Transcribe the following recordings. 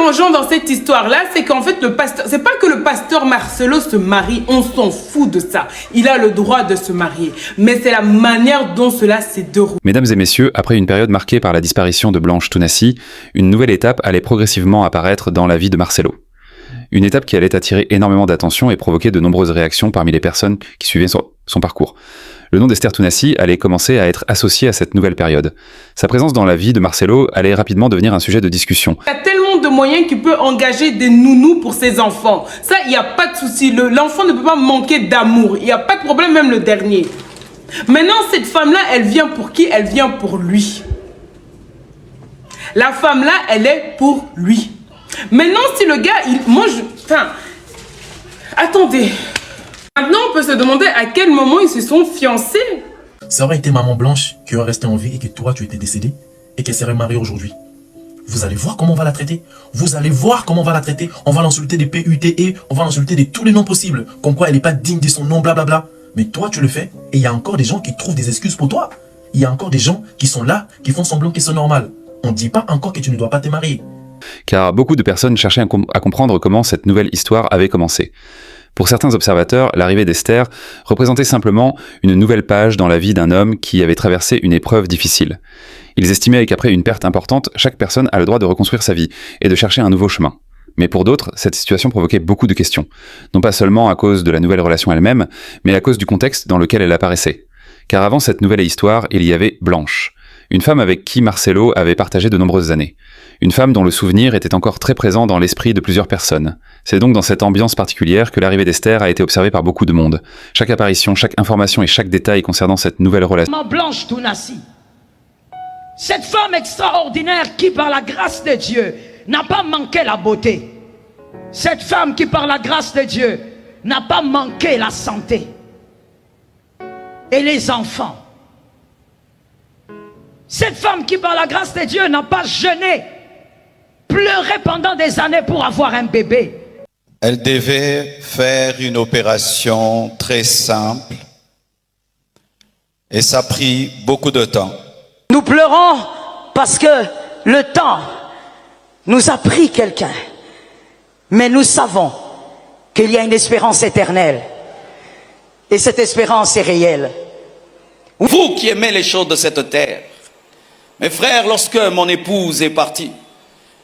dérangeant dans cette histoire-là, c'est qu'en fait, le pasteur, c'est pas que le pasteur Marcelo se marie, on s'en fout de ça. Il a le droit de se marier. Mais c'est la manière dont cela s'est déroulé. Mesdames et messieurs, après une période marquée par la disparition de Blanche Tounassi, une nouvelle étape allait progressivement apparaître dans la vie de Marcelo. Une étape qui allait attirer énormément d'attention et provoquer de nombreuses réactions parmi les personnes qui suivaient son parcours. Le nom d'Esther Tounassi allait commencer à être associé à cette nouvelle période. Sa présence dans la vie de Marcelo allait rapidement devenir un sujet de discussion. Il y a tellement de moyens qu'il peut engager des nounous pour ses enfants. Ça, il n'y a pas de souci. L'enfant ne peut pas manquer d'amour. Il n'y a pas de problème, même le dernier. Maintenant, cette femme-là, elle vient pour qui? Elle vient pour lui. La femme-là, elle est pour lui. Maintenant, si le gars, attendez. Maintenant, on peut se demander à quel moment ils se sont fiancés. Ça aurait été maman Blanche qui aurait resté en vie et que toi, tu étais décédé et qu'elle serait mariée aujourd'hui. Vous allez voir comment on va la traiter. Vous allez voir comment on va la traiter. On va l'insulter des PUTE, on va l'insulter de tous les noms possibles. Comme quoi, elle n'est pas digne de son nom, blablabla. Mais toi, tu le fais et il y a encore des gens qui trouvent des excuses pour toi. Il y a encore des gens qui sont là, qui font semblant que c'est normal. On ne dit pas encore que tu ne dois pas te marier. Car beaucoup de personnes cherchaient à comprendre comment cette nouvelle histoire avait commencé. Pour certains observateurs, l'arrivée d'Esther représentait simplement une nouvelle page dans la vie d'un homme qui avait traversé une épreuve difficile. Ils estimaient qu'après une perte importante, chaque personne a le droit de reconstruire sa vie et de chercher un nouveau chemin. Mais pour d'autres, cette situation provoquait beaucoup de questions. Non pas seulement à cause de la nouvelle relation elle-même, mais à cause du contexte dans lequel elle apparaissait. Car avant cette nouvelle histoire, il y avait Blanche, une femme avec qui Marcelo avait partagé de nombreuses années. Une femme dont le souvenir était encore très présent dans l'esprit de plusieurs personnes. C'est donc dans cette ambiance particulière que l'arrivée d'Esther a été observée par beaucoup de monde. Chaque apparition, chaque information et chaque détail concernant cette nouvelle relation. Blanche Tounassi, cette femme extraordinaire qui, par la grâce de Dieu, n'a pas manqué la beauté. Cette femme qui, par la grâce de Dieu, n'a pas manqué la santé. Et les enfants. Cette femme qui, par la grâce de Dieu, n'a pas jeûné, pleuré pendant des années pour avoir un bébé. Elle devait faire une opération très simple et ça a pris beaucoup de temps. Nous pleurons parce que le temps nous a pris quelqu'un. Mais nous savons qu'il y a une espérance éternelle. Et cette espérance est réelle. Vous qui aimez les choses de cette terre, mes frères, lorsque mon épouse est partie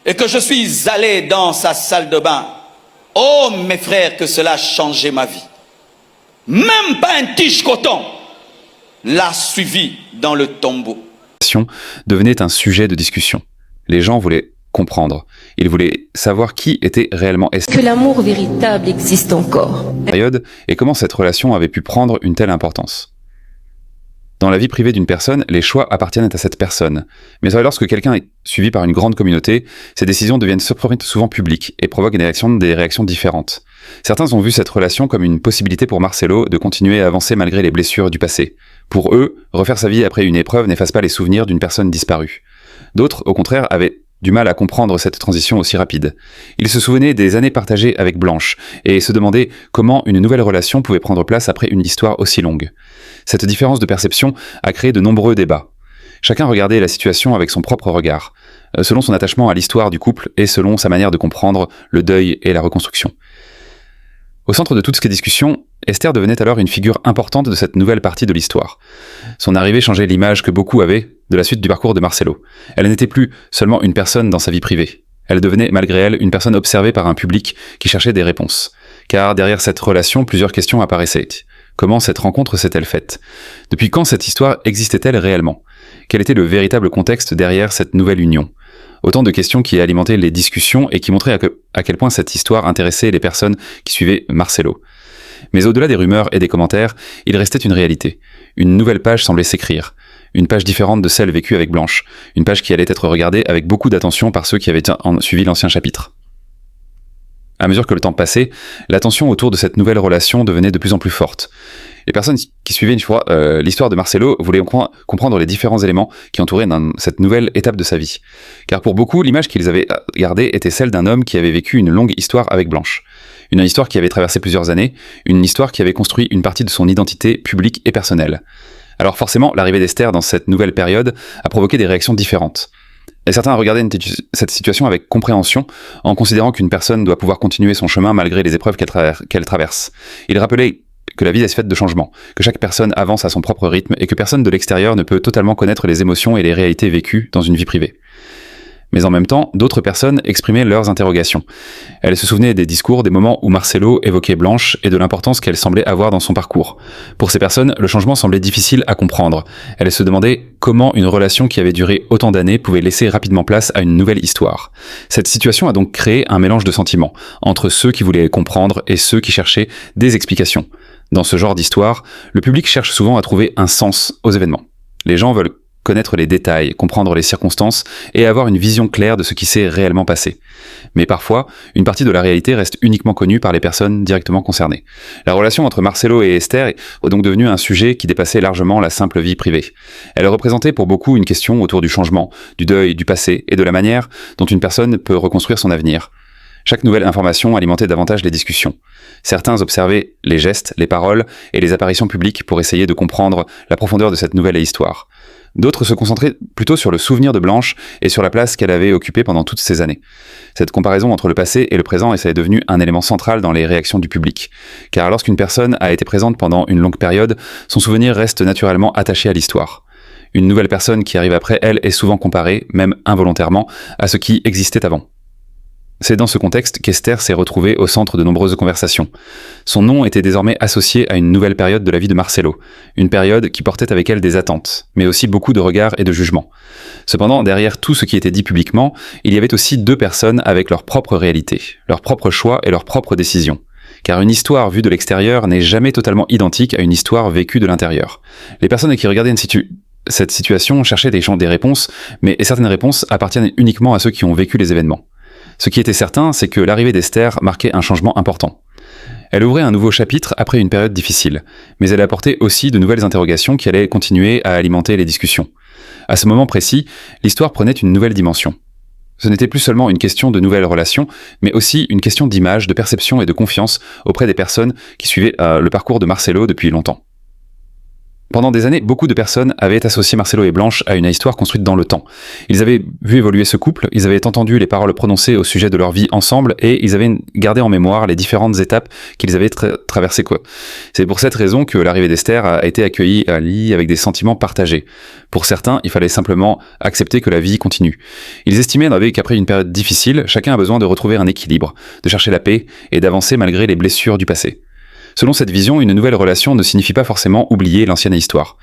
et que je suis allé dans sa salle de bain, oh mes frères, que cela a changé ma vie. Même pas un tige coton l'a suivi dans le tombeau. Devenait un sujet de discussion. Les gens voulaient comprendre. Ils voulaient savoir qui était réellement Esther. Que l'amour véritable existe encore. Et comment cette relation avait pu prendre une telle importance. Dans la vie privée d'une personne, les choix appartiennent à cette personne. Mais lorsque quelqu'un est suivi par une grande communauté, ces décisions deviennent souvent publiques et provoquent des réactions différentes. Certains ont vu cette relation comme une possibilité pour Marcelo de continuer à avancer malgré les blessures du passé. Pour eux, refaire sa vie après une épreuve n'efface pas les souvenirs d'une personne disparue. D'autres, au contraire, avaient du mal à comprendre cette transition aussi rapide. Ils se souvenaient des années partagées avec Blanche et se demandaient comment une nouvelle relation pouvait prendre place après une histoire aussi longue. Cette différence de perception a créé de nombreux débats. Chacun regardait la situation avec son propre regard, selon son attachement à l'histoire du couple et selon sa manière de comprendre le deuil et la reconstruction. Au centre de toutes ces discussions, Esther devenait alors une figure importante de cette nouvelle partie de l'histoire. Son arrivée changeait l'image que beaucoup avaient de la suite du parcours de Marcelo. Elle n'était plus seulement une personne dans sa vie privée. Elle devenait, malgré elle, une personne observée par un public qui cherchait des réponses. Car derrière cette relation, plusieurs questions apparaissaient. Comment cette rencontre s'est-elle faite? Depuis quand cette histoire existait-elle réellement? Quel était le véritable contexte derrière cette nouvelle union? Autant de questions qui alimentaient les discussions et qui montraient à quel point cette histoire intéressait les personnes qui suivaient Marcelo. Mais au-delà des rumeurs et des commentaires, il restait une réalité. Une nouvelle page semblait s'écrire. Une page différente de celle vécue avec Blanche. Une page qui allait être regardée avec beaucoup d'attention par ceux qui avaient suivi l'ancien chapitre. À mesure que le temps passait, l'attention autour de cette nouvelle relation devenait de plus en plus forte. Les personnes qui suivaient l'histoire de Marcelo voulaient comprendre les différents éléments qui entouraient cette nouvelle étape de sa vie. Car pour beaucoup, l'image qu'ils avaient gardée était celle d'un homme qui avait vécu une longue histoire avec Blanche. Une histoire qui avait traversé plusieurs années, une histoire qui avait construit une partie de son identité publique et personnelle. Alors forcément, l'arrivée d'Esther dans cette nouvelle période a provoqué des réactions différentes. Et certains regardaient cette situation avec compréhension, en considérant qu'une personne doit pouvoir continuer son chemin malgré les épreuves qu'elle traverse. Ils rappelaient que la vie est faite de changements, que chaque personne avance à son propre rythme et que personne de l'extérieur ne peut totalement connaître les émotions et les réalités vécues dans une vie privée. Mais en même temps, d'autres personnes exprimaient leurs interrogations. Elles se souvenaient des discours, des moments où Marcelo évoquait Blanche et de l'importance qu'elle semblait avoir dans son parcours. Pour ces personnes, le changement semblait difficile à comprendre. Elles se demandaient comment une relation qui avait duré autant d'années pouvait laisser rapidement place à une nouvelle histoire. Cette situation a donc créé un mélange de sentiments, entre ceux qui voulaient comprendre et ceux qui cherchaient des explications. Dans ce genre d'histoire, le public cherche souvent à trouver un sens aux événements. Les gens veulent connaître les détails, comprendre les circonstances et avoir une vision claire de ce qui s'est réellement passé. Mais parfois, une partie de la réalité reste uniquement connue par les personnes directement concernées. La relation entre Marcelo et Esther est donc devenue un sujet qui dépassait largement la simple vie privée. Elle représentait pour beaucoup une question autour du changement, du deuil, du passé et de la manière dont une personne peut reconstruire son avenir. Chaque nouvelle information alimentait davantage les discussions. Certains observaient les gestes, les paroles et les apparitions publiques pour essayer de comprendre la profondeur de cette nouvelle histoire. D'autres se concentraient plutôt sur le souvenir de Blanche et sur la place qu'elle avait occupée pendant toutes ces années. Cette comparaison entre le passé et le présent est devenu un élément central dans les réactions du public. Car lorsqu'une personne a été présente pendant une longue période, son souvenir reste naturellement attaché à l'histoire. Une nouvelle personne qui arrive après elle est souvent comparée, même involontairement, à ce qui existait avant. C'est dans ce contexte qu'Esther s'est retrouvée au centre de nombreuses conversations. Son nom était désormais associé à une nouvelle période de la vie de Marcelo, une période qui portait avec elle des attentes, mais aussi beaucoup de regards et de jugements. Cependant, derrière tout ce qui était dit publiquement, il y avait aussi deux personnes avec leur propre réalité, leurs propres choix et leurs propres décisions. Car une histoire vue de l'extérieur n'est jamais totalement identique à une histoire vécue de l'intérieur. Les personnes qui regardaient cette situation cherchaient des réponses, mais certaines réponses appartiennent uniquement à ceux qui ont vécu les événements. Ce qui était certain, c'est que l'arrivée d'Esther marquait un changement important. Elle ouvrait un nouveau chapitre après une période difficile, mais elle apportait aussi de nouvelles interrogations qui allaient continuer à alimenter les discussions. À ce moment précis, l'histoire prenait une nouvelle dimension. Ce n'était plus seulement une question de nouvelles relations, mais aussi une question d'image, de perception et de confiance auprès des personnes qui suivaient le parcours de Marcelo depuis longtemps. Pendant des années, beaucoup de personnes avaient associé Marcelo et Blanche à une histoire construite dans le temps. Ils avaient vu évoluer ce couple, ils avaient entendu les paroles prononcées au sujet de leur vie ensemble et ils avaient gardé en mémoire les différentes étapes qu'ils avaient traversées. C'est pour cette raison que l'arrivée d'Esther a été accueillie à Lee avec des sentiments partagés. Pour certains, il fallait simplement accepter que la vie continue. Ils estimaient qu'après une période difficile, chacun a besoin de retrouver un équilibre, de chercher la paix et d'avancer malgré les blessures du passé. Selon cette vision, une nouvelle relation ne signifie pas forcément oublier l'ancienne histoire.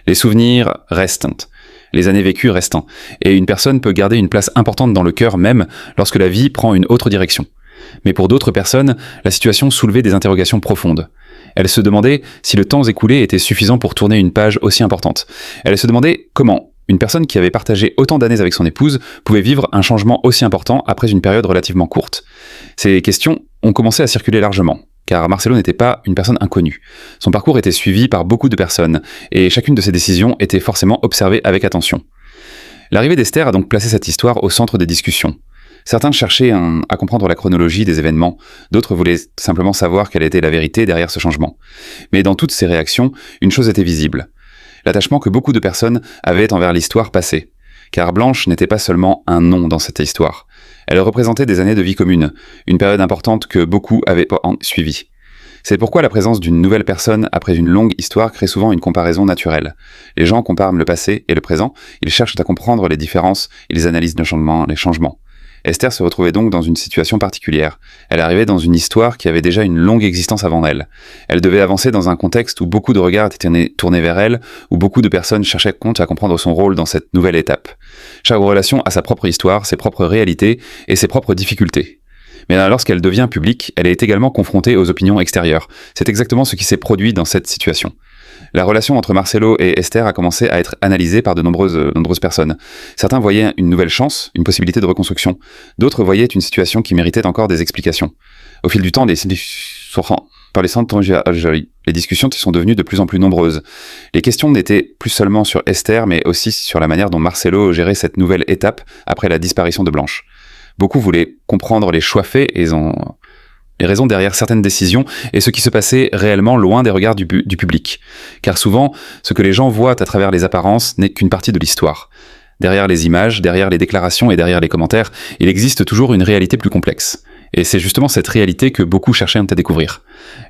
Les souvenirs restent, les années vécues restent, et une personne peut garder une place importante dans le cœur même lorsque la vie prend une autre direction. Mais pour d'autres personnes, la situation soulevait des interrogations profondes. Elles se demandaient si le temps écoulé était suffisant pour tourner une page aussi importante. Elles se demandaient comment une personne qui avait partagé autant d'années avec son épouse pouvait vivre un changement aussi important après une période relativement courte. Ces questions ont commencé à circuler largement. Car Marcelo n'était pas une personne inconnue. Son parcours était suivi par beaucoup de personnes, et chacune de ses décisions était forcément observée avec attention. L'arrivée d'Esther a donc placé cette histoire au centre des discussions. Certains cherchaient à comprendre la chronologie des événements, d'autres voulaient simplement savoir quelle était la vérité derrière ce changement. Mais dans toutes ces réactions, une chose était visible. L'attachement que beaucoup de personnes avaient envers l'histoire passée. Car Blanche n'était pas seulement un nom dans cette histoire. Elle représentait des années de vie commune, une période importante que beaucoup avaient suivie. C'est pourquoi la présence d'une nouvelle personne après une longue histoire crée souvent une comparaison naturelle. Les gens comparent le passé et le présent, ils cherchent à comprendre les différences, ils analysent les changements. Esther se retrouvait donc dans une situation particulière. Elle arrivait dans une histoire qui avait déjà une longue existence avant elle. Elle devait avancer dans un contexte où beaucoup de regards étaient tournés vers elle, où beaucoup de personnes cherchaient à comprendre son rôle dans cette nouvelle étape. Chaque relation a sa propre histoire, ses propres réalités et ses propres difficultés. Mais lorsqu'elle devient publique, elle est également confrontée aux opinions extérieures. C'est exactement ce qui s'est produit dans cette situation. La relation entre Marcelo et Esther a commencé à être analysée par de nombreuses personnes. Certains voyaient une nouvelle chance, une possibilité de reconstruction. D'autres voyaient une situation qui méritait encore des explications. Au fil du temps, les discussions sont devenues de plus en plus nombreuses. Les questions n'étaient plus seulement sur Esther, mais aussi sur la manière dont Marcelo gérait cette nouvelle étape après la disparition de Blanche. Beaucoup voulaient comprendre les choix faits et les raisons derrière certaines décisions et ce qui se passait réellement loin des regards du public. Car souvent, ce que les gens voient à travers les apparences n'est qu'une partie de l'histoire. Derrière les images, derrière les déclarations et derrière les commentaires, il existe toujours une réalité plus complexe. Et c'est justement cette réalité que beaucoup cherchaient à découvrir.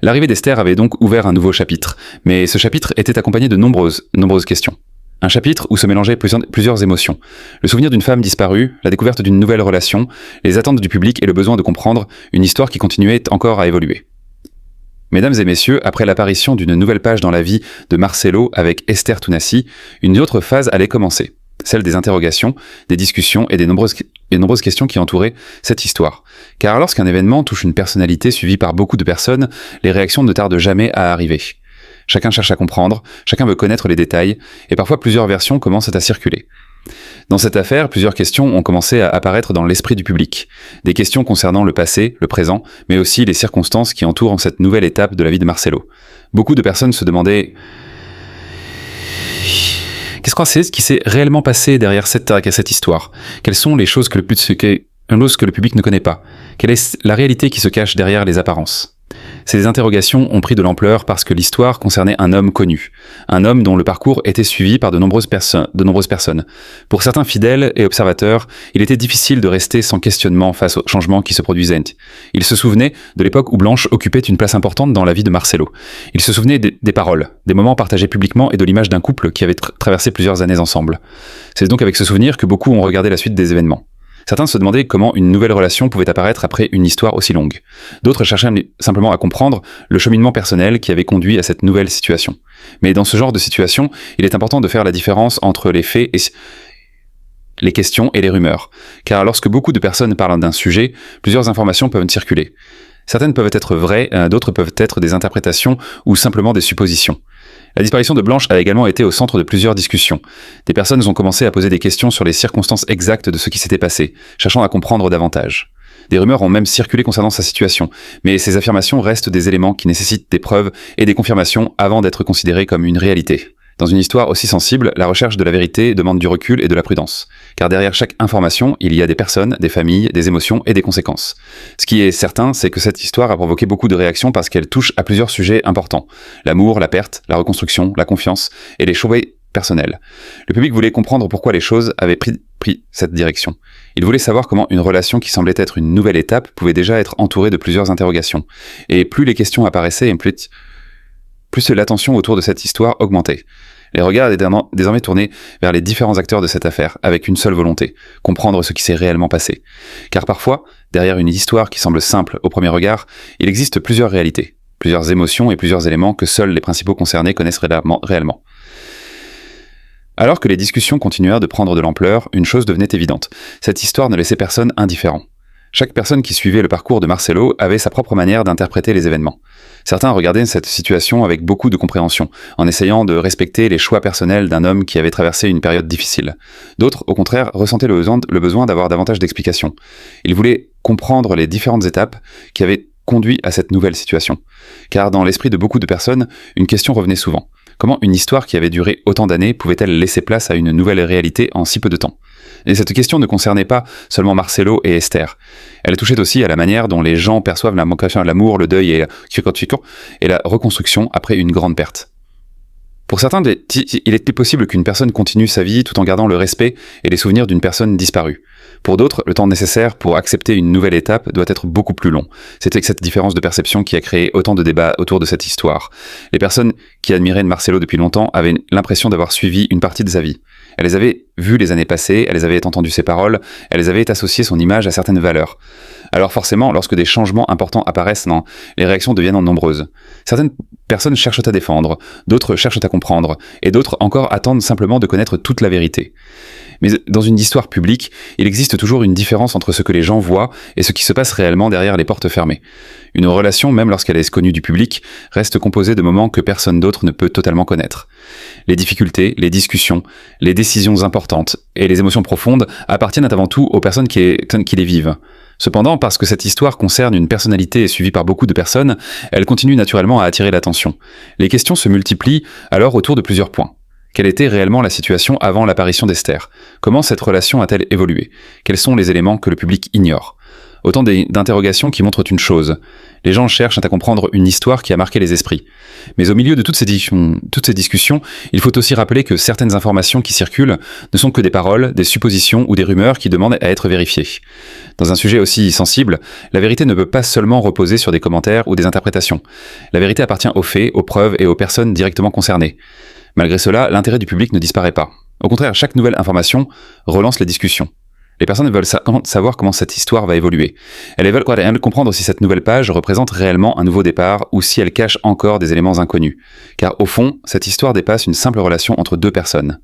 L'arrivée d'Esther avait donc ouvert un nouveau chapitre, mais ce chapitre était accompagné de nombreuses questions. Un chapitre où se mélangeaient plusieurs émotions. Le souvenir d'une femme disparue, la découverte d'une nouvelle relation, les attentes du public et le besoin de comprendre une histoire qui continuait encore à évoluer. Mesdames et messieurs, après l'apparition d'une nouvelle page dans la vie de Marcelo avec Esther Tounassi, une autre phase allait commencer. Celle des interrogations, des discussions et des nombreuses questions qui entouraient cette histoire. Car lorsqu'un événement touche une personnalité suivie par beaucoup de personnes, les réactions ne tardent jamais à arriver. Chacun cherche à comprendre, chacun veut connaître les détails, et parfois plusieurs versions commencent à circuler. Dans cette affaire, plusieurs questions ont commencé à apparaître dans l'esprit du public. Des questions concernant le passé, le présent, mais aussi les circonstances qui entourent cette nouvelle étape de la vie de Marcelo. Beaucoup de personnes se demandaient qu'est-ce qui s'est réellement passé derrière cette histoire? Quelles sont les choses que le public ne connaît pas? Quelle est la réalité qui se cache derrière les apparences? Ces interrogations ont pris de l'ampleur parce que l'histoire concernait un homme connu, un homme dont le parcours était suivi par de nombreuses personnes. Pour certains fidèles et observateurs, il était difficile de rester sans questionnement face aux changements qui se produisaient. Ils se souvenaient de l'époque où Blanche occupait une place importante dans la vie de Marcelo. Ils se souvenaient des paroles, des moments partagés publiquement et de l'image d'un couple qui avait traversé plusieurs années ensemble. C'est donc avec ce souvenir que beaucoup ont regardé la suite des événements. Certains se demandaient comment une nouvelle relation pouvait apparaître après une histoire aussi longue. D'autres cherchaient simplement à comprendre le cheminement personnel qui avait conduit à cette nouvelle situation. Mais dans ce genre de situation, il est important de faire la différence entre les faits et les questions et les rumeurs. Car lorsque beaucoup de personnes parlent d'un sujet, plusieurs informations peuvent circuler. Certaines peuvent être vraies, d'autres peuvent être des interprétations ou simplement des suppositions. La disparition de Blanche a également été au centre de plusieurs discussions. Des personnes ont commencé à poser des questions sur les circonstances exactes de ce qui s'était passé, cherchant à comprendre davantage. Des rumeurs ont même circulé concernant sa situation, mais ces affirmations restent des éléments qui nécessitent des preuves et des confirmations avant d'être considérés comme une réalité. Dans une histoire aussi sensible, la recherche de la vérité demande du recul et de la prudence. Car derrière chaque information, il y a des personnes, des familles, des émotions et des conséquences. Ce qui est certain, c'est que cette histoire a provoqué beaucoup de réactions parce qu'elle touche à plusieurs sujets importants. L'amour, la perte, la reconstruction, la confiance et les choix personnels. Le public voulait comprendre pourquoi les choses avaient pris cette direction. Il voulait savoir comment une relation qui semblait être une nouvelle étape pouvait déjà être entourée de plusieurs interrogations. Et plus les questions apparaissaient, et plus l'attention autour de cette histoire augmentait. Les regards étaient désormais tournés vers les différents acteurs de cette affaire, avec une seule volonté, comprendre ce qui s'est réellement passé. Car parfois, derrière une histoire qui semble simple au premier regard, il existe plusieurs réalités, plusieurs émotions et plusieurs éléments que seuls les principaux concernés connaissent réellement. Alors que les discussions continuèrent de prendre de l'ampleur, une chose devenait évidente. Cette histoire ne laissait personne indifférent. Chaque personne qui suivait le parcours de Marcelo avait sa propre manière d'interpréter les événements. Certains regardaient cette situation avec beaucoup de compréhension, en essayant de respecter les choix personnels d'un homme qui avait traversé une période difficile. D'autres, au contraire, ressentaient le besoin d'avoir davantage d'explications. Ils voulaient comprendre les différentes étapes qui avaient conduit à cette nouvelle situation. Car dans l'esprit de beaucoup de personnes, une question revenait souvent. Comment une histoire qui avait duré autant d'années pouvait-elle laisser place à une nouvelle réalité en si peu de temps? Et cette question ne concernait pas seulement Marcelo et Esther. Elle touchait aussi à la manière dont les gens perçoivent l'amour, le deuil et la reconstruction après une grande perte. Pour certains, il était possible qu'une personne continue sa vie tout en gardant le respect et les souvenirs d'une personne disparue. Pour d'autres, le temps nécessaire pour accepter une nouvelle étape doit être beaucoup plus long. C'était cette différence de perception qui a créé autant de débats autour de cette histoire. Les personnes qui admiraient Marcelo depuis longtemps avaient l'impression d'avoir suivi une partie de sa vie. Elles avaient vu les années passées, elles avaient entendu ses paroles, elles avaient associé son image à certaines valeurs. Alors forcément, lorsque des changements importants apparaissent, les réactions deviennent nombreuses. Certaines personnes cherchent à défendre, d'autres cherchent à comprendre, et d'autres encore attendent simplement de connaître toute la vérité. Mais dans une histoire publique, il existe toujours une différence entre ce que les gens voient et ce qui se passe réellement derrière les portes fermées. Une relation, même lorsqu'elle est connue du public, reste composée de moments que personne d'autre ne peut totalement connaître. Les difficultés, les discussions, les décisions importantes et les émotions profondes appartiennent avant tout aux personnes qui les vivent. Cependant, parce que cette histoire concerne une personnalité suivie par beaucoup de personnes, elle continue naturellement à attirer l'attention. Les questions se multiplient alors autour de plusieurs points. Quelle était réellement la situation avant l'apparition d'Esther? Comment cette relation a-t-elle évolué? Quels sont les éléments que le public ignore? Autant d'interrogations qui montrent une chose. Les gens cherchent à comprendre une histoire qui a marqué les esprits. Mais au milieu de toutes ces discussions, il faut aussi rappeler que certaines informations qui circulent ne sont que des paroles, des suppositions ou des rumeurs qui demandent à être vérifiées. Dans un sujet aussi sensible, la vérité ne peut pas seulement reposer sur des commentaires ou des interprétations. La vérité appartient aux faits, aux preuves et aux personnes directement concernées. Malgré cela, l'intérêt du public ne disparaît pas. Au contraire, chaque nouvelle information relance les discussions. Les personnes veulent savoir comment cette histoire va évoluer. Elles veulent comprendre si cette nouvelle page représente réellement un nouveau départ ou si elle cache encore des éléments inconnus. Car au fond, cette histoire dépasse une simple relation entre deux personnes.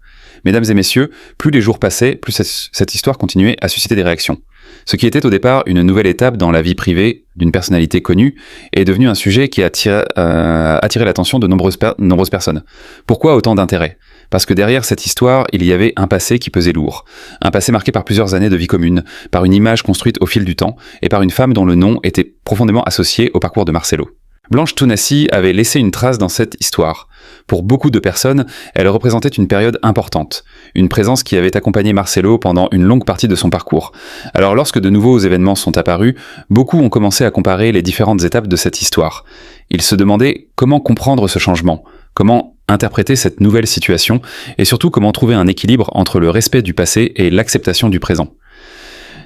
Mesdames et messieurs, plus les jours passaient, plus cette histoire continuait à susciter des réactions. Ce qui était au départ une nouvelle étape dans la vie privée d'une personnalité connue est devenu un sujet qui a attiré l'attention de nombreuses personnes. Pourquoi autant d'intérêt ? Parce que derrière cette histoire, il y avait un passé qui pesait lourd. Un passé marqué par plusieurs années de vie commune, par une image construite au fil du temps, et par une femme dont le nom était profondément associé au parcours de Marcelo. Blanche Tounassi avait laissé une trace dans cette histoire. Pour beaucoup de personnes, elle représentait une période importante, une présence qui avait accompagné Marcelo pendant une longue partie de son parcours. Alors lorsque de nouveaux événements sont apparus, beaucoup ont commencé à comparer les différentes étapes de cette histoire. Ils se demandaient comment comprendre ce changement, comment interpréter cette nouvelle situation, et surtout comment trouver un équilibre entre le respect du passé et l'acceptation du présent.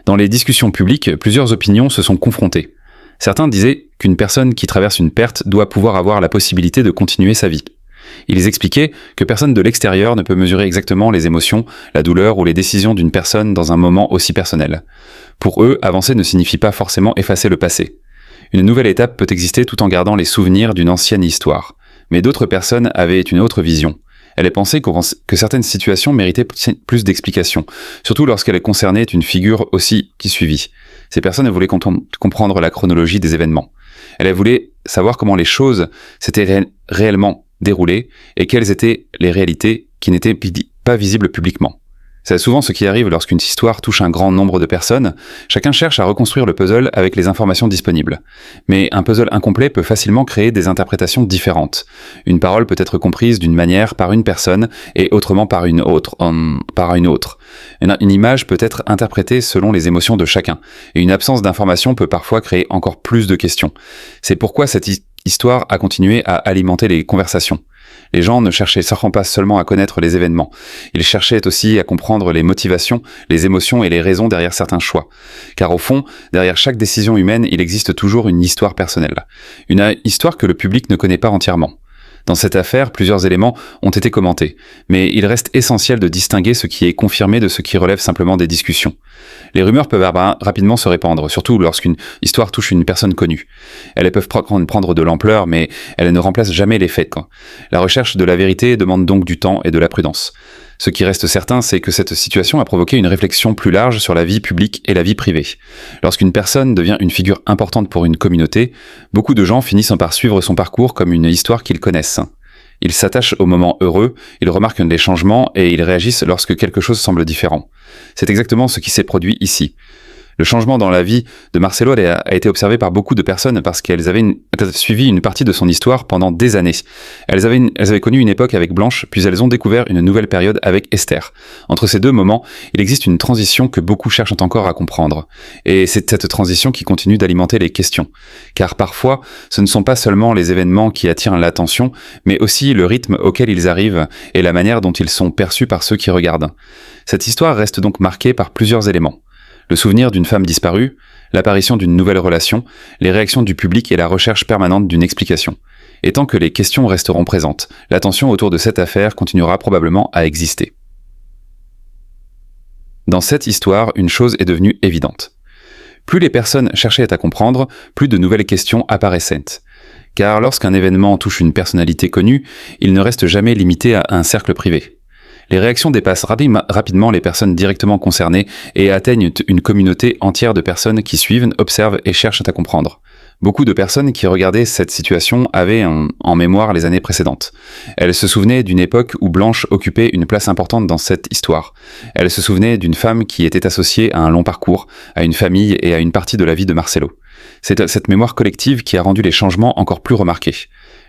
Dans les discussions publiques, plusieurs opinions se sont confrontées. Certains disaient qu'une personne qui traverse une perte doit pouvoir avoir la possibilité de continuer sa vie. Ils expliquaient que personne de l'extérieur ne peut mesurer exactement les émotions, la douleur ou les décisions d'une personne dans un moment aussi personnel. Pour eux, avancer ne signifie pas forcément effacer le passé. Une nouvelle étape peut exister tout en gardant les souvenirs d'une ancienne histoire. Mais d'autres personnes avaient une autre vision. Elles pensaient que certaines situations méritaient plus d'explications, surtout lorsqu'elles concernaient une figure aussi qui suivit. Ces personnes voulaient comprendre la chronologie des événements. Elles voulaient savoir comment les choses s'étaient réellement déroulées et quelles étaient les réalités qui n'étaient pas visibles publiquement. C'est souvent ce qui arrive lorsqu'une histoire touche un grand nombre de personnes. Chacun cherche à reconstruire le puzzle avec les informations disponibles. Mais un puzzle incomplet peut facilement créer des interprétations différentes. Une parole peut être comprise d'une manière par une personne et autrement par une autre. Une image peut être interprétée selon les émotions de chacun. Et une absence d'information peut parfois créer encore plus de questions. C'est pourquoi cette histoire a continué à alimenter les conversations. Les gens ne cherchaient certainement pas seulement à connaître les événements. Ils cherchaient aussi à comprendre les motivations, les émotions et les raisons derrière certains choix. Car au fond, derrière chaque décision humaine, il existe toujours une histoire personnelle. Une histoire que le public ne connaît pas entièrement. Dans cette affaire, plusieurs éléments ont été commentés, mais il reste essentiel de distinguer ce qui est confirmé de ce qui relève simplement des discussions. Les rumeurs peuvent rapidement se répandre, surtout lorsqu'une histoire touche une personne connue. Elles peuvent prendre de l'ampleur, mais elles ne remplacent jamais les faits. La recherche de la vérité demande donc du temps et de la prudence. Ce qui reste certain, c'est que cette situation a provoqué une réflexion plus large sur la vie publique et la vie privée. Lorsqu'une personne devient une figure importante pour une communauté, beaucoup de gens finissent par suivre son parcours comme une histoire qu'ils connaissent. Ils s'attachent aux moments heureux, ils remarquent les changements et ils réagissent lorsque quelque chose semble différent. C'est exactement ce qui s'est produit ici. Le changement dans la vie de Marcelo a été observé par beaucoup de personnes parce qu'elles avaient suivi une partie de son histoire pendant des années. Elles avaient connu une époque avec Blanche, puis elles ont découvert une nouvelle période avec Esther. Entre ces deux moments, il existe une transition que beaucoup cherchent encore à comprendre. Et c'est cette transition qui continue d'alimenter les questions. Car parfois, ce ne sont pas seulement les événements qui attirent l'attention, mais aussi le rythme auquel ils arrivent et la manière dont ils sont perçus par ceux qui regardent. Cette histoire reste donc marquée par plusieurs éléments. Le souvenir d'une femme disparue, l'apparition d'une nouvelle relation, les réactions du public et la recherche permanente d'une explication. Et tant que les questions resteront présentes, l'attention autour de cette affaire continuera probablement à exister. Dans cette histoire, une chose est devenue évidente. Plus les personnes cherchaient à comprendre, plus de nouvelles questions apparaissaient. Car lorsqu'un événement touche une personnalité connue, il ne reste jamais limité à un cercle privé. Les réactions dépassent rapidement les personnes directement concernées et atteignent une communauté entière de personnes qui suivent, observent et cherchent à comprendre. Beaucoup de personnes qui regardaient cette situation avaient en mémoire les années précédentes. Elles se souvenaient d'une époque où Blanche occupait une place importante dans cette histoire. Elles se souvenaient d'une femme qui était associée à un long parcours, à une famille et à une partie de la vie de Marcelo. C'est cette mémoire collective qui a rendu les changements encore plus remarqués.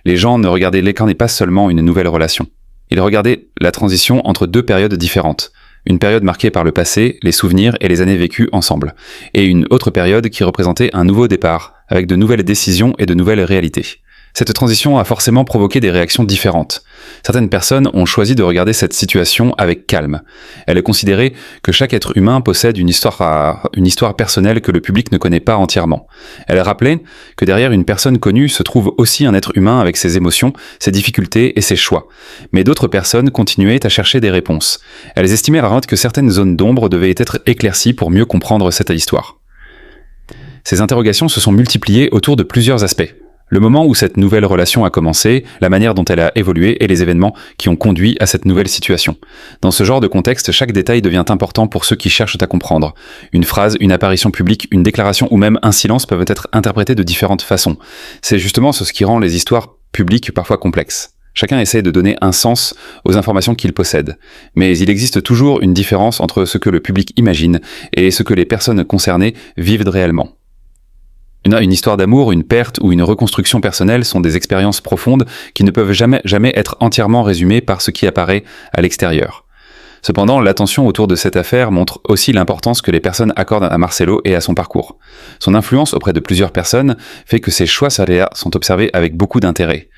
Les gens ne regardaient l'écran pas seulement une nouvelle relation. Ils regardaient la transition entre deux périodes différentes, Une période marquée par le passé, les souvenirs et les années vécues ensemble. Et une autre période qui représentait un nouveau départ, avec de nouvelles décisions et de nouvelles réalités. Cette transition a forcément provoqué des réactions différentes. Certaines personnes ont choisi de regarder cette situation avec calme. Elle est considérée que chaque être humain possède une histoire personnelle que le public ne connaît pas entièrement. Elle rappelait que derrière une personne connue se trouve aussi un être humain avec ses émotions, ses difficultés et ses choix. Mais d'autres personnes continuaient à chercher des réponses. Elles estimaient que certaines zones d'ombre devaient être éclaircies pour mieux comprendre cette histoire. Ces interrogations se sont multipliées autour de plusieurs aspects. Le moment où cette nouvelle relation a commencé, la manière dont elle a évolué et les événements qui ont conduit à cette nouvelle situation. Dans ce genre de contexte, chaque détail devient important pour ceux qui cherchent à comprendre. Une phrase, une apparition publique, une déclaration ou même un silence peuvent être interprétés de différentes façons. C'est justement ce qui rend les histoires publiques parfois complexes. Chacun essaie de donner un sens aux informations qu'il possède. Mais il existe toujours une différence entre ce que le public imagine et ce que les personnes concernées vivent réellement. Une histoire d'amour, une perte ou une reconstruction personnelle sont des expériences profondes qui ne peuvent jamais être entièrement résumées par ce qui apparaît à l'extérieur. Cependant, l'attention autour de cette affaire montre aussi l'importance que les personnes accordent à Marcelo et à son parcours. Son influence auprès de plusieurs personnes fait que ses choix sont observés avec beaucoup d'intérêt.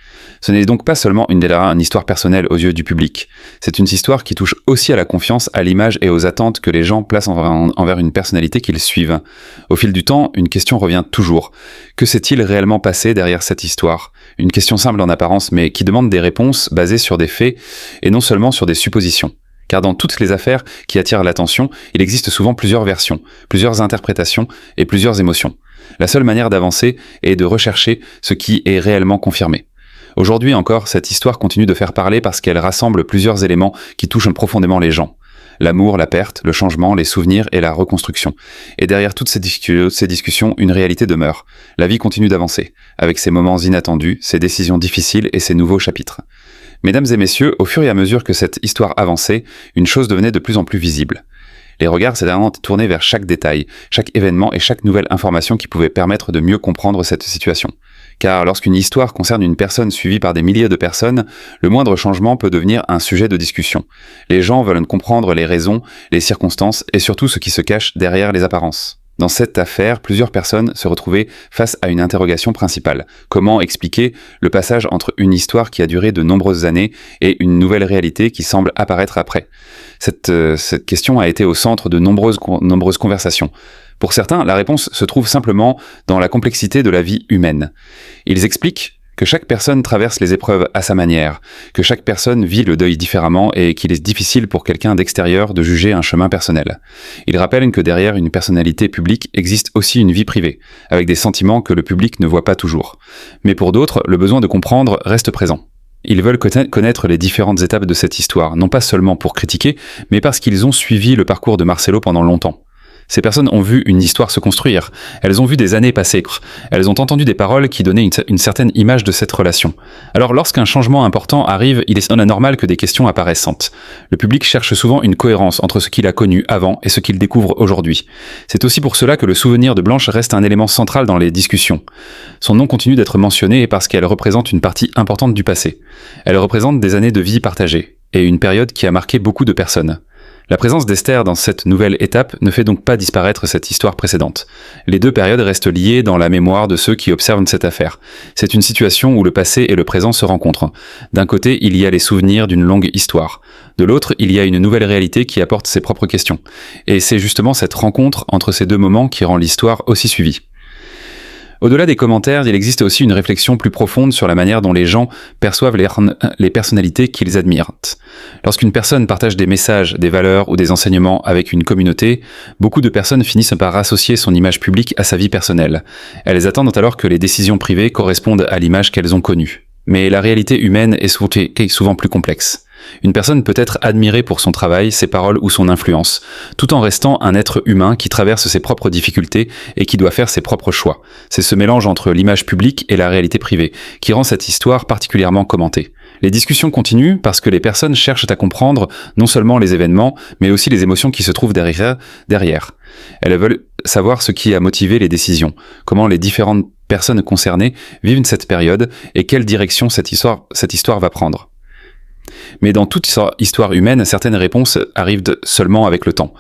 Ce n'est donc pas seulement une histoire personnelle aux yeux du public. C'est une histoire qui touche aussi à la confiance, à l'image et aux attentes que les gens placent envers une personnalité qu'ils suivent. Au fil du temps, une question revient toujours. Que s'est-il réellement passé derrière cette histoire ? Une question simple en apparence, mais qui demande des réponses basées sur des faits et non seulement sur des suppositions. Car dans toutes les affaires qui attirent l'attention, il existe souvent plusieurs versions, plusieurs interprétations et plusieurs émotions. La seule manière d'avancer est de rechercher ce qui est réellement confirmé. Aujourd'hui encore, cette histoire continue de faire parler parce qu'elle rassemble plusieurs éléments qui touchent profondément les gens. L'amour, la perte, le changement, les souvenirs et la reconstruction. Et derrière toutes ces discussions, une réalité demeure. La vie continue d'avancer, avec ses moments inattendus, ses décisions difficiles et ses nouveaux chapitres. Mesdames et messieurs, au fur et à mesure que cette histoire avançait, une chose devenait de plus en plus visible. Les regards s'étaient tournés vers chaque détail, chaque événement et chaque nouvelle information qui pouvait permettre de mieux comprendre cette situation. Car lorsqu'une histoire concerne une personne suivie par des milliers de personnes, le moindre changement peut devenir un sujet de discussion. Les gens veulent comprendre les raisons, les circonstances et surtout ce qui se cache derrière les apparences. Dans cette affaire, plusieurs personnes se retrouvaient face à une interrogation principale. Comment expliquer le passage entre une histoire qui a duré de nombreuses années et une nouvelle réalité qui semble apparaître après ? Cette question a été au centre de nombreuses conversations. Pour certains, la réponse se trouve simplement dans la complexité de la vie humaine. Ils expliquent que chaque personne traverse les épreuves à sa manière, que chaque personne vit le deuil différemment et qu'il est difficile pour quelqu'un d'extérieur de juger un chemin personnel. Ils rappellent que derrière une personnalité publique existe aussi une vie privée, avec des sentiments que le public ne voit pas toujours. Mais pour d'autres, le besoin de comprendre reste présent. Ils veulent connaître les différentes étapes de cette histoire, non pas seulement pour critiquer, mais parce qu'ils ont suivi le parcours de Marcelo pendant longtemps. Ces personnes ont vu une histoire se construire, elles ont vu des années passer, elles ont entendu des paroles qui donnaient une certaine image de cette relation. Alors lorsqu'un changement important arrive, il est anormal que des questions apparaissent. Le public cherche souvent une cohérence entre ce qu'il a connu avant et ce qu'il découvre aujourd'hui. C'est aussi pour cela que le souvenir de Blanche reste un élément central dans les discussions. Son nom continue d'être mentionné parce qu'elle représente une partie importante du passé. Elle représente des années de vie partagées, et une période qui a marqué beaucoup de personnes. La présence d'Esther dans cette nouvelle étape ne fait donc pas disparaître cette histoire précédente. Les deux périodes restent liées dans la mémoire de ceux qui observent cette affaire. C'est une situation où le passé et le présent se rencontrent. D'un côté, il y a les souvenirs d'une longue histoire. De l'autre, il y a une nouvelle réalité qui apporte ses propres questions. Et c'est justement cette rencontre entre ces deux moments qui rend l'histoire aussi suivie. Au-delà des commentaires, il existe aussi une réflexion plus profonde sur la manière dont les gens perçoivent les personnalités qu'ils admirent. Lorsqu'une personne partage des messages, des valeurs ou des enseignements avec une communauté, beaucoup de personnes finissent par associer son image publique à sa vie personnelle. Elles attendent alors que les décisions privées correspondent à l'image qu'elles ont connue. Mais la réalité humaine est souvent plus complexe. Une personne peut être admirée pour son travail, ses paroles ou son influence, tout en restant un être humain qui traverse ses propres difficultés et qui doit faire ses propres choix. C'est ce mélange entre l'image publique et la réalité privée qui rend cette histoire particulièrement commentée. Les discussions continuent parce que les personnes cherchent à comprendre non seulement les événements, mais aussi les émotions qui se trouvent derrière. Elles veulent savoir ce qui a motivé les décisions, comment les différentes personnes concernées vivent cette période et quelle direction cette histoire va prendre. Mais dans toute histoire humaine, certaines réponses arrivent seulement avec le temps.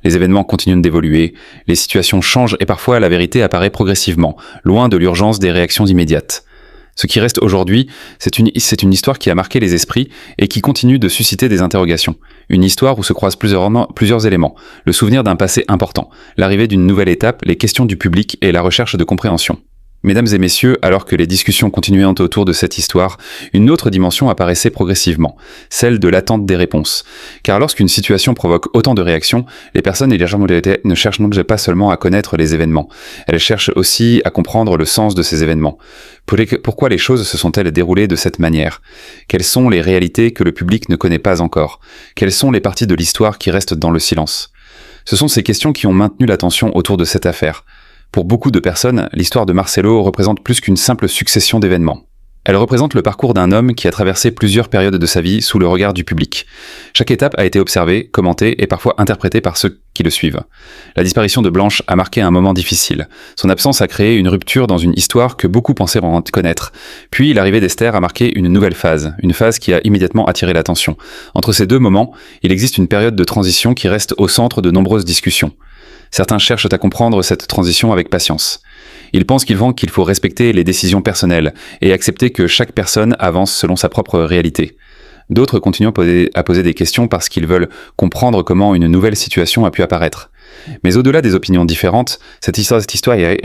Les événements continuent d'évoluer, les situations changent et parfois la vérité apparaît progressivement, loin de l'urgence des réactions immédiates. Ce qui reste aujourd'hui, c'est une histoire qui a marqué les esprits et qui continue de susciter des interrogations. Une histoire où se croisent plusieurs éléments. Le souvenir d'un passé important, l'arrivée d'une nouvelle étape, les questions du public et la recherche de compréhension. Mesdames et messieurs, alors que les discussions continuaient autour de cette histoire, une autre dimension apparaissait progressivement, celle de l'attente des réponses. Car lorsqu'une situation provoque autant de réactions, les personnes et les gens ne cherchent donc pas seulement à connaître les événements, elles cherchent aussi à comprendre le sens de ces événements. Pourquoi les choses se sont-elles déroulées de cette manière? Quelles sont les réalités que le public ne connaît pas encore? Quelles sont les parties de l'histoire qui restent dans le silence? Ce sont ces questions qui ont maintenu l'attention autour de cette affaire. Pour beaucoup de personnes, l'histoire de Marcelo représente plus qu'une simple succession d'événements. Elle représente le parcours d'un homme qui a traversé plusieurs périodes de sa vie sous le regard du public. Chaque étape a été observée, commentée et parfois interprétée par ceux qui le suivent. La disparition de Blanche a marqué un moment difficile. Son absence a créé une rupture dans une histoire que beaucoup pensaient connaître. Puis l'arrivée d'Esther a marqué une nouvelle phase, une phase qui a immédiatement attiré l'attention. Entre ces deux moments, il existe une période de transition qui reste au centre de nombreuses discussions. Certains cherchent à comprendre cette transition avec patience. Ils pensent qu'il faut respecter les décisions personnelles et accepter que chaque personne avance selon sa propre réalité. D'autres continuent à poser des questions parce qu'ils veulent comprendre comment une nouvelle situation a pu apparaître. Mais au-delà des opinions différentes, cette histoire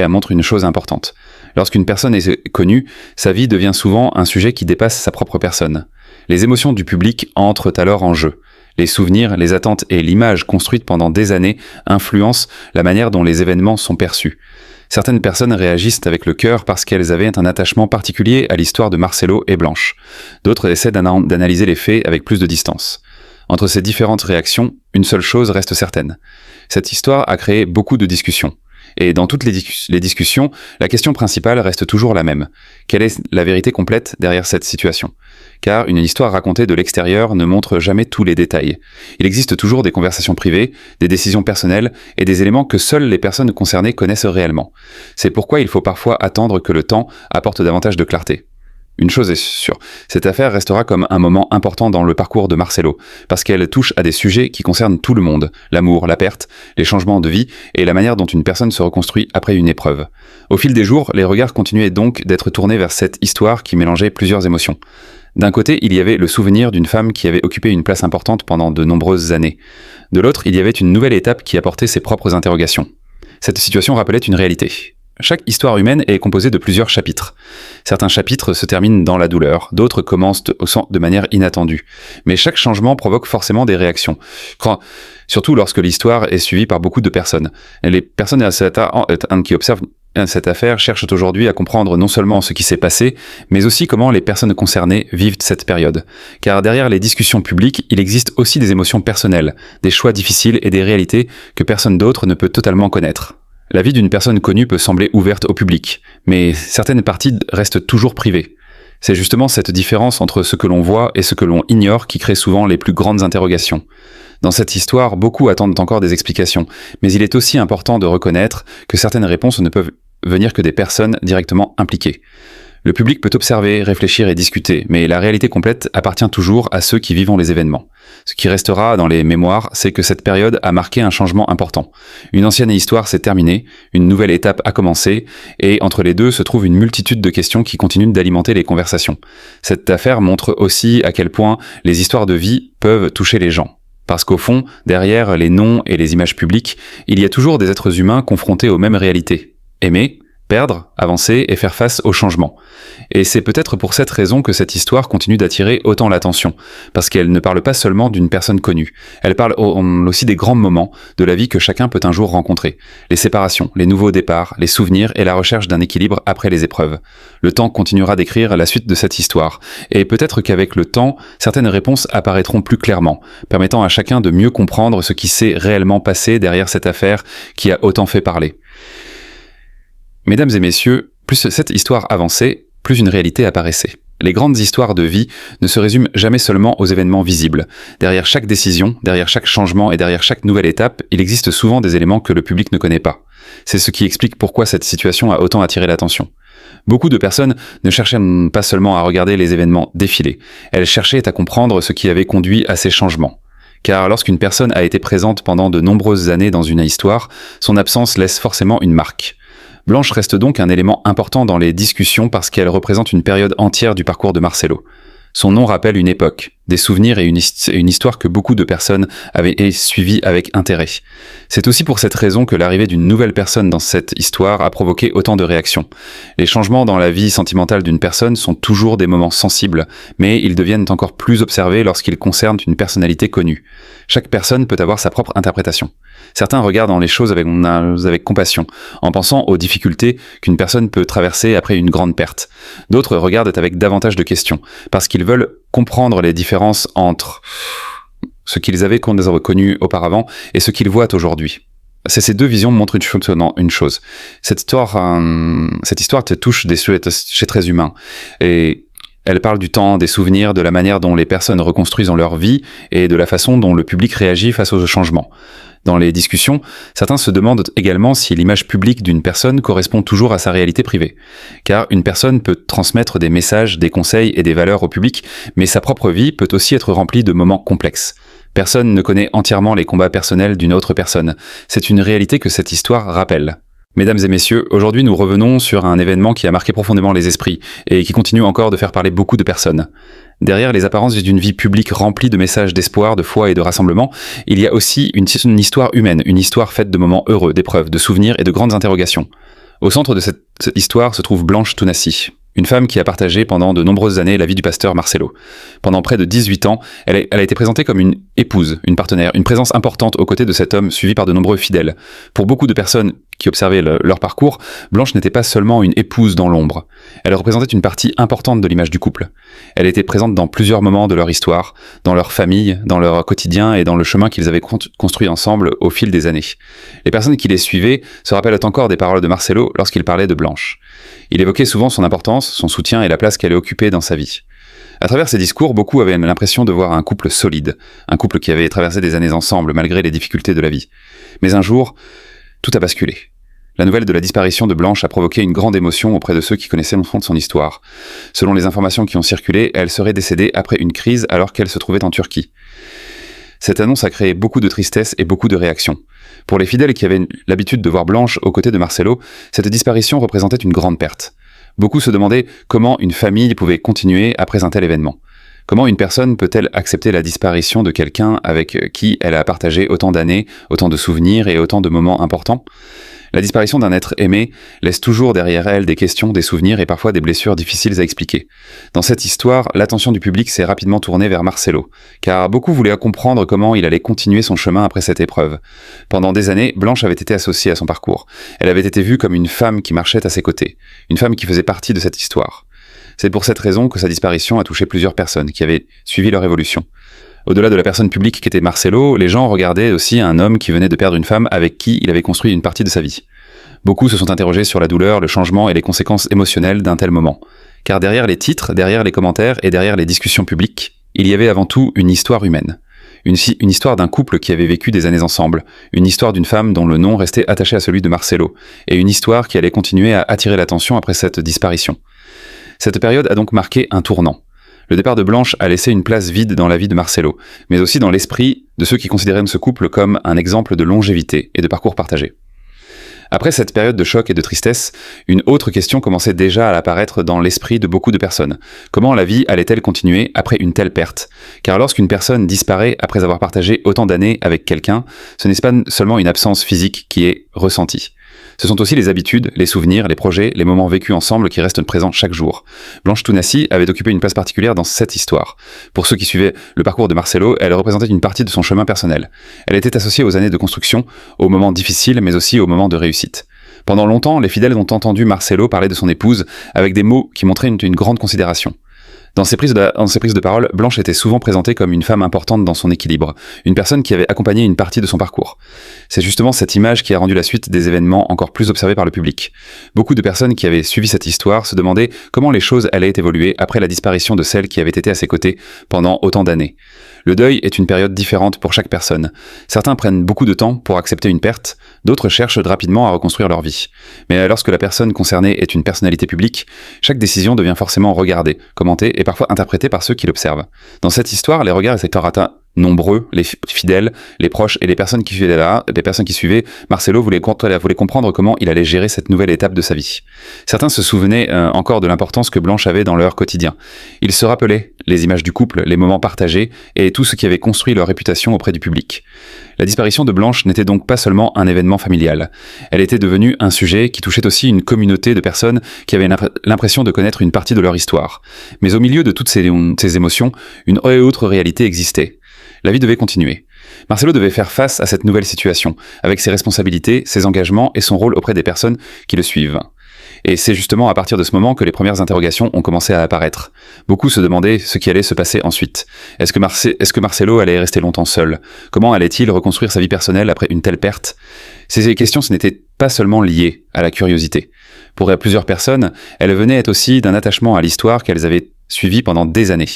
montre une chose importante. Lorsqu'une personne est connue, sa vie devient souvent un sujet qui dépasse sa propre personne. Les émotions du public entrent alors en jeu. Les souvenirs, les attentes et l'image construite pendant des années influencent la manière dont les événements sont perçus. Certaines personnes réagissent avec le cœur parce qu'elles avaient un attachement particulier à l'histoire de Marcelo et Blanche. D'autres essaient d'analyser les faits avec plus de distance. Entre ces différentes réactions, une seule chose reste certaine. Cette histoire a créé beaucoup de discussions. Et dans toutes les discussions, la question principale reste toujours la même. Quelle est la vérité complète derrière cette situation? Car une histoire racontée de l'extérieur ne montre jamais tous les détails. Il existe toujours des conversations privées, des décisions personnelles et des éléments que seules les personnes concernées connaissent réellement. C'est pourquoi il faut parfois attendre que le temps apporte davantage de clarté. Une chose est sûre, cette affaire restera comme un moment important dans le parcours de Marcelo, parce qu'elle touche à des sujets qui concernent tout le monde, l'amour, la perte, les changements de vie et la manière dont une personne se reconstruit après une épreuve. Au fil des jours, les regards continuaient donc d'être tournés vers cette histoire qui mélangeait plusieurs émotions. D'un côté, il y avait le souvenir d'une femme qui avait occupé une place importante pendant de nombreuses années. De l'autre, il y avait une nouvelle étape qui apportait ses propres interrogations. Cette situation rappelait une réalité. Chaque histoire humaine est composée de plusieurs chapitres. Certains chapitres se terminent dans la douleur, d'autres commencent de manière inattendue. Mais chaque changement provoque forcément des réactions. Surtout lorsque l'histoire est suivie par beaucoup de personnes. Les personnes qui observent cette affaire cherchent aujourd'hui à comprendre non seulement ce qui s'est passé, mais aussi comment les personnes concernées vivent cette période. Car derrière les discussions publiques, il existe aussi des émotions personnelles, des choix difficiles et des réalités que personne d'autre ne peut totalement connaître. La vie d'une personne connue peut sembler ouverte au public, mais certaines parties restent toujours privées. C'est justement cette différence entre ce que l'on voit et ce que l'on ignore qui crée souvent les plus grandes interrogations. Dans cette histoire, beaucoup attendent encore des explications, mais il est aussi important de reconnaître que certaines réponses ne peuvent venir que des personnes directement impliquées. Le public peut observer, réfléchir et discuter, mais la réalité complète appartient toujours à ceux qui vivent les événements. Ce qui restera dans les mémoires, c'est que cette période a marqué un changement important. Une ancienne histoire s'est terminée, une nouvelle étape a commencé, et entre les deux se trouve une multitude de questions qui continuent d'alimenter les conversations. Cette affaire montre aussi à quel point les histoires de vie peuvent toucher les gens. Parce qu'au fond, derrière les noms et les images publiques, il y a toujours des êtres humains confrontés aux mêmes réalités. Aimer, perdre, avancer et faire face au changement. Et c'est peut-être pour cette raison que cette histoire continue d'attirer autant l'attention, parce qu'elle ne parle pas seulement d'une personne connue, elle parle aussi des grands moments de la vie que chacun peut un jour rencontrer, les séparations, les nouveaux départs, les souvenirs et la recherche d'un équilibre après les épreuves. Le temps continuera d'écrire la suite de cette histoire, et peut-être qu'avec le temps, certaines réponses apparaîtront plus clairement, permettant à chacun de mieux comprendre ce qui s'est réellement passé derrière cette affaire qui a autant fait parler. Mesdames et messieurs, plus cette histoire avançait, plus une réalité apparaissait. Les grandes histoires de vie ne se résument jamais seulement aux événements visibles. Derrière chaque décision, derrière chaque changement et derrière chaque nouvelle étape, il existe souvent des éléments que le public ne connaît pas. C'est ce qui explique pourquoi cette situation a autant attiré l'attention. Beaucoup de personnes ne cherchaient pas seulement à regarder les événements défiler, elles cherchaient à comprendre ce qui avait conduit à ces changements. Car lorsqu'une personne a été présente pendant de nombreuses années dans une histoire, son absence laisse forcément une marque. Blanche reste donc un élément important dans les discussions parce qu'elle représente une période entière du parcours de Marcelo. Son nom rappelle une époque, des souvenirs et une histoire que beaucoup de personnes avaient suivi avec intérêt. C'est aussi pour cette raison que l'arrivée d'une nouvelle personne dans cette histoire a provoqué autant de réactions. Les changements dans la vie sentimentale d'une personne sont toujours des moments sensibles, mais ils deviennent encore plus observés lorsqu'ils concernent une personnalité connue. Chaque personne peut avoir sa propre interprétation. Certains regardent les choses avec compassion, en pensant aux difficultés qu'une personne peut traverser après une grande perte. D'autres regardent avec davantage de questions, parce qu'ils veulent comprendre les différences entre ce qu'ils avaient connu auparavant et ce qu'ils voient aujourd'hui. Ces deux visions montrent une chose. Cette histoire te touche chez très humain. Et elle parle du temps, des souvenirs, de la manière dont les personnes reconstruisent leur vie et de la façon dont le public réagit face aux changements. Dans les discussions, certains se demandent également si l'image publique d'une personne correspond toujours à sa réalité privée. Car une personne peut transmettre des messages, des conseils et des valeurs au public, mais sa propre vie peut aussi être remplie de moments complexes. Personne ne connaît entièrement les combats personnels d'une autre personne. C'est une réalité que cette histoire rappelle. Mesdames et messieurs, aujourd'hui nous revenons sur un événement qui a marqué profondément les esprits et qui continue encore de faire parler beaucoup de personnes. Derrière les apparences d'une vie publique remplie de messages d'espoir, de foi et de rassemblement, il y a aussi une histoire humaine, une histoire faite de moments heureux, d'épreuves, de souvenirs et de grandes interrogations. Au centre de cette histoire se trouve Blanche Tounassi, une femme qui a partagé pendant de nombreuses années la vie du pasteur Marcelo. Pendant près de 18 ans, elle a été présentée comme une épouse, une partenaire, une présence importante aux côtés de cet homme suivi par de nombreux fidèles. Pour beaucoup de personnes qui observaient leur parcours, Blanche n'était pas seulement une épouse dans l'ombre. Elle représentait une partie importante de l'image du couple. Elle était présente dans plusieurs moments de leur histoire, dans leur famille, dans leur quotidien et dans le chemin qu'ils avaient construit ensemble au fil des années. Les personnes qui les suivaient se rappellent encore des paroles de Marcelo lorsqu'il parlait de Blanche. Il évoquait souvent son importance, son soutien et la place qu'elle occupait dans sa vie. À travers ses discours, beaucoup avaient l'impression de voir un couple solide, un couple qui avait traversé des années ensemble malgré les difficultés de la vie. Mais un jour, tout a basculé. La nouvelle de la disparition de Blanche a provoqué une grande émotion auprès de ceux qui connaissaient le fond de son histoire. Selon les informations qui ont circulé, elle serait décédée après une crise alors qu'elle se trouvait en Turquie. Cette annonce a créé beaucoup de tristesse et beaucoup de réactions. Pour les fidèles qui avaient l'habitude de voir Blanche aux côtés de Marcelo, cette disparition représentait une grande perte. Beaucoup se demandaient comment une famille pouvait continuer après un tel événement. Comment une personne peut-elle accepter la disparition de quelqu'un avec qui elle a partagé autant d'années, autant de souvenirs et autant de moments importants ? La disparition d'un être aimé laisse toujours derrière elle des questions, des souvenirs et parfois des blessures difficiles à expliquer. Dans cette histoire, l'attention du public s'est rapidement tournée vers Marcelo, car beaucoup voulaient comprendre comment il allait continuer son chemin après cette épreuve. Pendant des années, Blanche avait été associée à son parcours. Elle avait été vue comme une femme qui marchait à ses côtés, une femme qui faisait partie de cette histoire. C'est pour cette raison que sa disparition a touché plusieurs personnes qui avaient suivi leur évolution. Au-delà de la personne publique qu'était Marcelo, les gens regardaient aussi un homme qui venait de perdre une femme avec qui il avait construit une partie de sa vie. Beaucoup se sont interrogés sur la douleur, le changement et les conséquences émotionnelles d'un tel moment. Car derrière les titres, derrière les commentaires et derrière les discussions publiques, il y avait avant tout une histoire humaine. Une histoire d'un couple qui avait vécu des années ensemble, une histoire d'une femme dont le nom restait attaché à celui de Marcelo, et une histoire qui allait continuer à attirer l'attention après cette disparition. Cette période a donc marqué un tournant. Le départ de Blanche a laissé une place vide dans la vie de Marcelo, mais aussi dans l'esprit de ceux qui considéraient ce couple comme un exemple de longévité et de parcours partagé. Après cette période de choc et de tristesse, une autre question commençait déjà à apparaître dans l'esprit de beaucoup de personnes. Comment la vie allait-elle continuer après une telle perte ? Car lorsqu'une personne disparaît après avoir partagé autant d'années avec quelqu'un, ce n'est pas seulement une absence physique qui est ressentie. Ce sont aussi les habitudes, les souvenirs, les projets, les moments vécus ensemble qui restent présents chaque jour. Blanche Tounassi avait occupé une place particulière dans cette histoire. Pour ceux qui suivaient le parcours de Marcelo, elle représentait une partie de son chemin personnel. Elle était associée aux années de construction, aux moments difficiles, mais aussi aux moments de réussite. Pendant longtemps, les fidèles ont entendu Marcelo parler de son épouse avec des mots qui montraient une grande considération. Dans ses prises de parole, Blanche était souvent présentée comme une femme importante dans son équilibre, une personne qui avait accompagné une partie de son parcours. C'est justement cette image qui a rendu la suite des événements encore plus observée par le public. Beaucoup de personnes qui avaient suivi cette histoire se demandaient comment les choses allaient évoluer après la disparition de celle qui avait été à ses côtés pendant autant d'années. Le deuil est une période différente pour chaque personne. Certains prennent beaucoup de temps pour accepter une perte, d'autres cherchent rapidement à reconstruire leur vie. Mais lorsque la personne concernée est une personnalité publique, chaque décision devient forcément regardée, commentée et parfois interprétée par ceux qui l'observent. Dans cette histoire, les regards étaient nombreux, les fidèles, les proches et les personnes qui suivaient, Marcelo voulait comprendre comment il allait gérer cette nouvelle étape de sa vie. Certains se souvenaient encore de l'importance que Blanche avait dans leur quotidien. Ils se rappelaient les images du couple, les moments partagés et tout ce qui avait construit leur réputation auprès du public. La disparition de Blanche n'était donc pas seulement un événement familial. Elle était devenue un sujet qui touchait aussi une communauté de personnes qui avaient l'impression de connaître une partie de leur histoire. Mais au milieu de toutes ces émotions, une autre réalité existait. La vie devait continuer. Marcelo devait faire face à cette nouvelle situation, avec ses responsabilités, ses engagements et son rôle auprès des personnes qui le suivent. Et c'est justement à partir de ce moment que les premières interrogations ont commencé à apparaître. Beaucoup se demandaient ce qui allait se passer ensuite. Est-ce que Marcelo allait rester longtemps seul? Comment allait-il reconstruire sa vie personnelle après une telle perte? Ces questions, ce n'étaient pas seulement liées à la curiosité. Pour plusieurs personnes, elles venaient être aussi d'un attachement à l'histoire qu'elles avaient suivi pendant des années.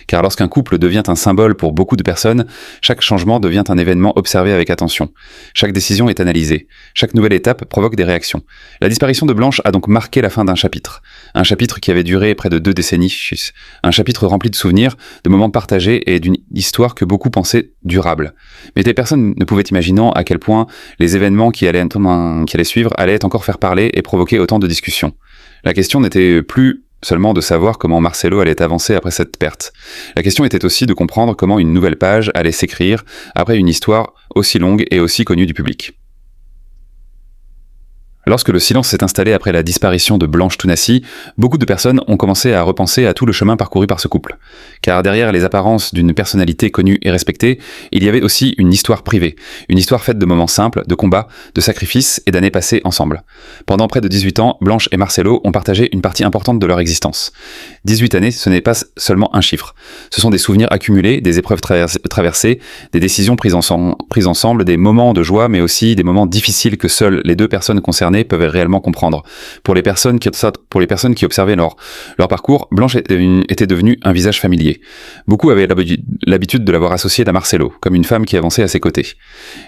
Car lorsqu'un couple devient un symbole pour beaucoup de personnes, chaque changement devient un événement observé avec attention. Chaque décision est analysée. Chaque nouvelle étape provoque des réactions. La disparition de Blanche a donc marqué la fin d'un chapitre. Un chapitre qui avait duré près de 2 décennies. Un chapitre rempli de souvenirs, de moments partagés et d'une histoire que beaucoup pensaient durable. Mais des personnes ne pouvaient imaginer à quel point les événements qui allaient suivre allaient encore faire parler et provoquer autant de discussions. La question n'était plus seulement de savoir comment Marcelo allait avancer après cette perte. La question était aussi de comprendre comment une nouvelle page allait s'écrire après une histoire aussi longue et aussi connue du public. Lorsque le silence s'est installé après la disparition de Blanche Tounassi, beaucoup de personnes ont commencé à repenser à tout le chemin parcouru par ce couple. Car derrière les apparences d'une personnalité connue et respectée, il y avait aussi une histoire privée, une histoire faite de moments simples, de combats, de sacrifices et d'années passées ensemble. Pendant près de 18 ans, Blanche et Marcelo ont partagé une partie importante de leur existence. 18 années, ce n'est pas seulement un chiffre. Ce sont des souvenirs accumulés, des épreuves traversées, des décisions prises ensemble, des moments de joie, mais aussi des moments difficiles que seules les deux personnes concernées peuvent réellement comprendre. Pour les personnes qui observaient leur parcours, Blanche était devenue un visage familier. Beaucoup avaient l'habitude de l'avoir associée à Marcelo, comme une femme qui avançait à ses côtés.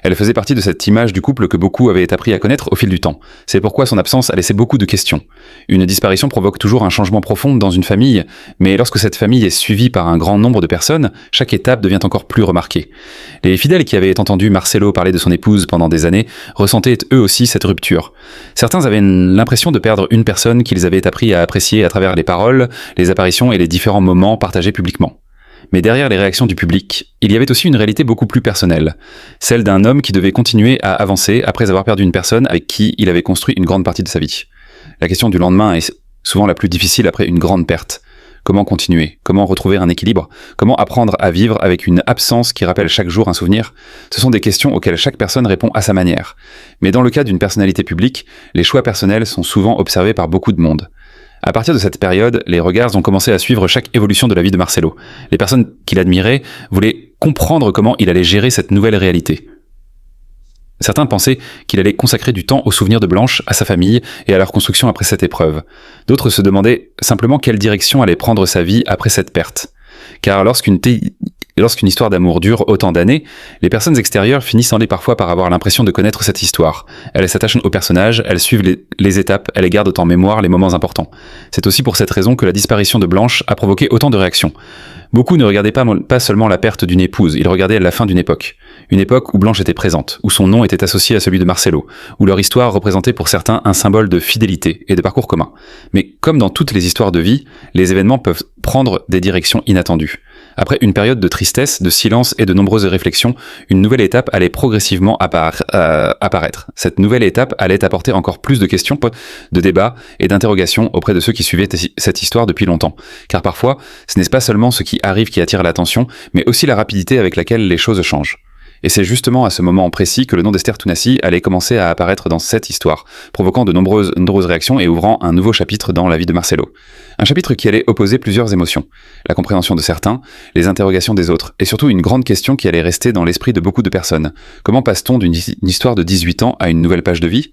Elle faisait partie de cette image du couple que beaucoup avaient appris à connaître au fil du temps. C'est pourquoi son absence a laissé beaucoup de questions. Une disparition provoque toujours un changement profond dans une famille, mais lorsque cette famille est suivie par un grand nombre de personnes, chaque étape devient encore plus remarquée. Les fidèles qui avaient entendu Marcelo parler de son épouse pendant des années ressentaient eux aussi cette rupture. Certains avaient l'impression de perdre une personne qu'ils avaient appris à apprécier à travers les paroles, les apparitions et les différents moments partagés publiquement. Mais derrière les réactions du public, il y avait aussi une réalité beaucoup plus personnelle, celle d'un homme qui devait continuer à avancer après avoir perdu une personne avec qui il avait construit une grande partie de sa vie. La question du lendemain est souvent la plus difficile après une grande perte. Comment continuer? Comment retrouver un équilibre? Comment apprendre à vivre avec une absence qui rappelle chaque jour un souvenir? Ce sont des questions auxquelles chaque personne répond à sa manière. Mais dans le cas d'une personnalité publique, les choix personnels sont souvent observés par beaucoup de monde. À partir de cette période, les regards ont commencé à suivre chaque évolution de la vie de Marcelo. Les personnes qui l'admiraient voulaient comprendre comment il allait gérer cette nouvelle réalité. Certains pensaient qu'il allait consacrer du temps aux souvenirs de Blanche, à sa famille et à leur construction après cette épreuve. D'autres se demandaient simplement quelle direction allait prendre sa vie après cette perte. Car lorsqu'une histoire d'amour dure autant d'années, les personnes extérieures finissent parfois par avoir l'impression de connaître cette histoire. Elles s'attachent aux personnages, elles suivent les étapes, elles gardent en mémoire les moments importants. C'est aussi pour cette raison que la disparition de Blanche a provoqué autant de réactions. Beaucoup ne regardaient pas seulement la perte d'une épouse, ils regardaient la fin d'une époque. Une époque où Blanche était présente, où son nom était associé à celui de Marcelo, où leur histoire représentait pour certains un symbole de fidélité et de parcours commun. Mais comme dans toutes les histoires de vie, les événements peuvent prendre des directions inattendues. Après une période de tristesse, de silence et de nombreuses réflexions, une nouvelle étape allait progressivement apparaître. Cette nouvelle étape allait apporter encore plus de questions, de débats et d'interrogations auprès de ceux qui suivaient cette histoire depuis longtemps. Car parfois, ce n'est pas seulement ce qui arrive qui attire l'attention, mais aussi la rapidité avec laquelle les choses changent. Et c'est justement à ce moment précis que le nom d'Esther Tounassi allait commencer à apparaître dans cette histoire, provoquant de nombreuses réactions et ouvrant un nouveau chapitre dans la vie de Marcelo. Un chapitre qui allait opposer plusieurs émotions. La compréhension de certains, les interrogations des autres, et surtout une grande question qui allait rester dans l'esprit de beaucoup de personnes. Comment passe-t-on d'une histoire de 18 ans à une nouvelle page de vie?